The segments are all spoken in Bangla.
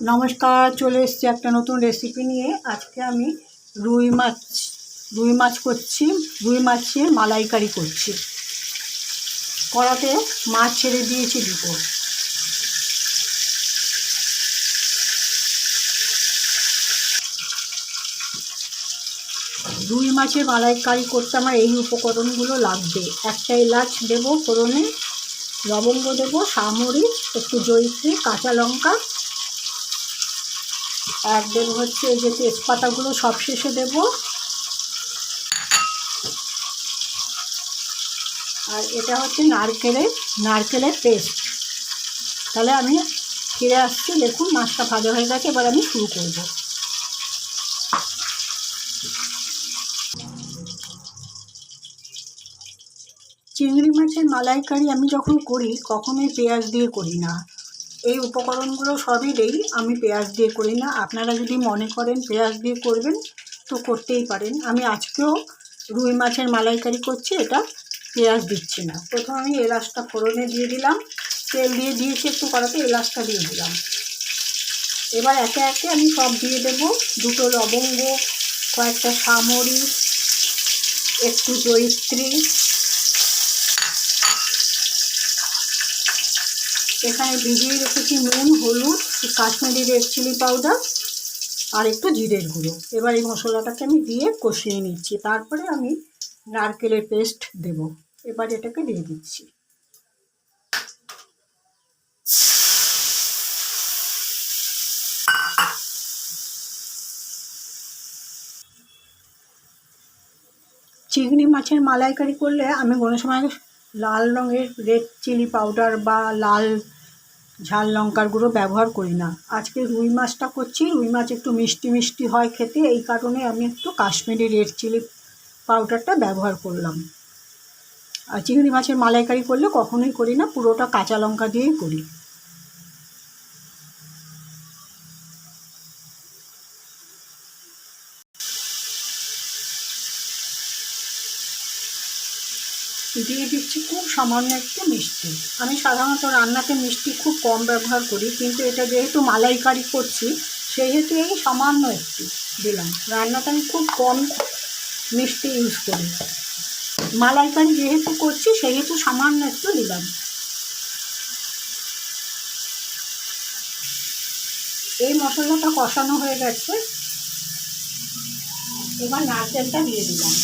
নমস্কার, চলে এসেছি একটা নতুন রেসিপি নিয়ে। আজকে আমি রুই মাছ করছি। রুই মাছের মালাইকারি করছি। কড়াতে মাছ ছেড়ে দিয়েছি দুটো। রুই মাছের মালাইকারি করতে আমার এই উপকরণগুলো লাগবে। একটা এলাচ দেবো ফোড়নে, লবঙ্গ দেবো, শামরিচ, একটু জয়িত্রী, কাঁচা লঙ্কা, আর দেবো হচ্ছে এই যে তেজপাতাগুলো সব শেষে দেবো। আর এটা হচ্ছে নারকেলের পেস্ট। তাহলে আমি ফিরে আসছি। দেখুন মাছটা ভাজা হয়ে গেছে, এবার আমি শুরু করব। চিংড়ি মাছের মালাইকারি আমি যখন করি কখনোই পেঁয়াজ দিয়ে করি না। এই উপকরণগুলো সবই দেই, আমি পেঁয়াজ দিয়ে করি না। আপনারা যদি মনে করেন পেঁয়াজ দিয়ে করবেন তো করতেই পারেন। আমি আজকেও রুই মাছের মালাইকারি করছি, এটা পেঁয়াজ দিচ্ছি না। প্রথমে আমি এলাচটা ফোড়নে দিয়ে দিলাম, তেল দিয়ে দিয়েছি একটু কড়াতে, এলাচটা দিয়ে দিলাম। এবার একে একে আমি সব দিয়ে দেবো। দুটো লবঙ্গ, কয়েকটা শামরিচ, একটু জয়িত্রী, এখানে ভিজিয়ে রেখেছি নুন, হলুদ, কাশ্মীরি রেড চিলি পাউডার আর একটু জিরের গুঁড়ো। এবার এই মশলাটাকে আমি দিয়ে কষিয়ে নিচ্ছি। তারপরে আমি নারকেলের পেস্ট দেব। এবার এটাকে দিয়ে দিচ্ছি। চিংড়ি মাছের মালাইকারি করলে আমি কোনো সময় লাল রঙের রেড চিলি পাউডার বা লাল ঝাল লঙ্কার গুঁড়ো ব্যবহার করি না। আজকে রুই মাছটা করছি, রুই মাছ একটু মিষ্টি মিষ্টি হয় খেতে, এই কারণে আমি একটু কাশ্মীরি রেড চিলি পাউডারটা ব্যবহার করলাম। আর চিংড়ি মাছের মালাইকারি করলে কখনোই করি না, পুরোটা কাঁচা লঙ্কা দিয়েই করি। দিয়ে দিচ্ছি খুব সামান্য একটু মিষ্টি। আমি সাধারণত রান্নাতে মিষ্টি খুব কম ব্যবহার করি, কিন্তু এটা যেহেতু মালাইকারি করছি সেহেতু এই সামান্য একটু দিলাম। রান্নাতে আমি খুব কম মিষ্টি ইউজ করি। মালাইকারি যেহেতু করছি সেহেতু সামান্য একটু দিলাম। এই মশলাটা কষানো হয়ে গেছে, এবার নারকেলটা দিয়ে দিলাম।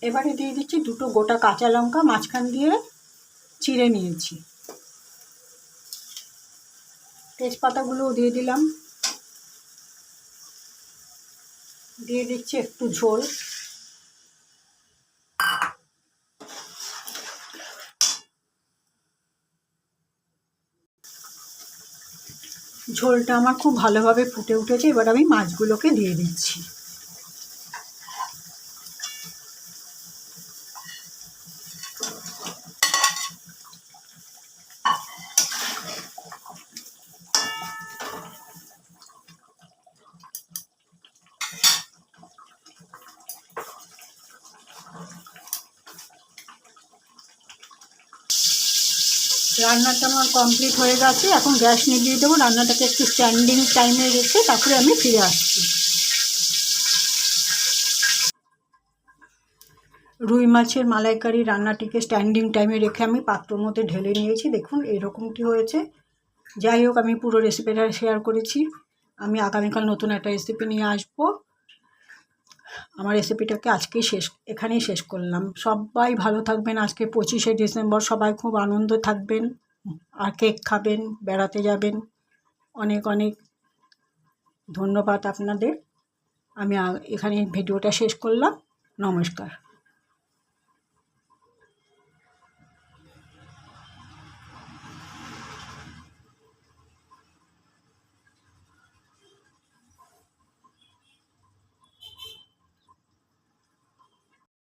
এবারে দিয়ে দিচ্ছি দুটো গোটা কাঁচা লঙ্কা মাঝখান দিয়ে চিড়ে নিয়েছি। তেজপাতাগুলোও দিয়ে দিলাম। দিয়ে দিচ্ছি একটু ঝোল। ঝোলটা আমার খুব ভালোভাবে ফুটে উঠেছে। এবার আমি মাছগুলোকে দিয়ে দিচ্ছি। রান্নাটা আমার কমপ্লিট হয়ে গেছে, এখন গ্যাস নিভিয়ে দেবো। রান্নাটাকে একটু স্ট্যান্ডিং টাইমে রেখে তারপরে আমি ফিরে আসছি। রুই মাছের মালাইকারি রান্নাটিকে স্ট্যান্ডিং টাইমে রেখে আমি পাত্রের মধ্যে ঢেলে নিয়েছি। দেখুন এরকমটি হয়েছে। যাই হোক, আমি পুরো রেসিপিটা শেয়ার করেছি। আমি আগামীকাল নতুন একটা রেসিপি নিয়ে আসবো। আমার রেসিপিটাকে এখানেই শেষ করলাম। সবাই ভালো থাকবেন। আজকে 25শে ডিসেম্বর, সবাই খুব আনন্দ থাকবেন আর কেক খাবেন, বেড়াতে যাবেন। অনেক অনেক ধন্যবাদ আপনাদের। আমি এখানে ভিডিওটা শেষ করলাম। নমস্কার।